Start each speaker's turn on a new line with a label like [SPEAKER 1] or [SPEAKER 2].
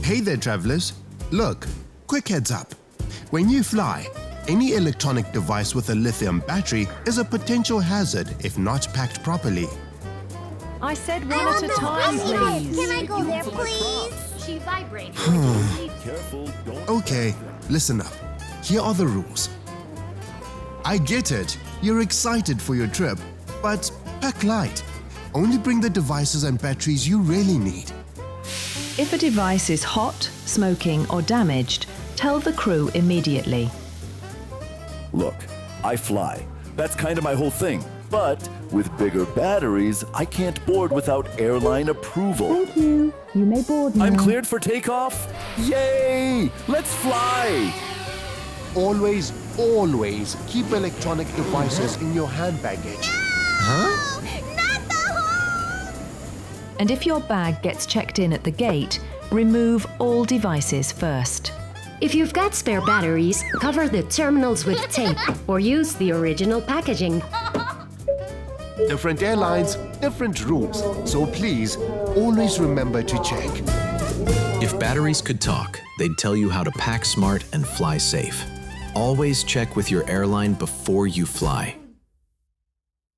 [SPEAKER 1] Hey there, travelers. Look, quick heads up. When you fly, any electronic device with a lithium battery is a potential hazard if not packed properly.
[SPEAKER 2] I said one at a time, please.
[SPEAKER 3] Can I go there, please?
[SPEAKER 4] She vibrates.
[SPEAKER 5] Careful, don't.
[SPEAKER 1] Okay, listen up. Here are the rules. I get it. You're excited for your trip, but pack light. Only bring the devices and batteries you really need.
[SPEAKER 2] If a device is hot, smoking or damaged, tell the crew immediately.
[SPEAKER 5] Look, I fly. That's kind of my whole thing. But with bigger batteries, I can't board without airline approval.
[SPEAKER 6] Thank you. You may board now.
[SPEAKER 5] I'm cleared for takeoff? Yay! Let's fly!
[SPEAKER 1] Always keep electronic devices in your hand baggage. Huh?
[SPEAKER 3] Not the hole!
[SPEAKER 2] And if your bag gets checked in at the gate, remove all devices first.
[SPEAKER 4] If you've got spare batteries, cover the terminals with tape or use the original packaging.
[SPEAKER 1] Different airlines, different rules. So please, always remember to check.
[SPEAKER 7] If batteries could talk, they'd tell you how to pack smart and fly safe. Always check with your airline before you fly.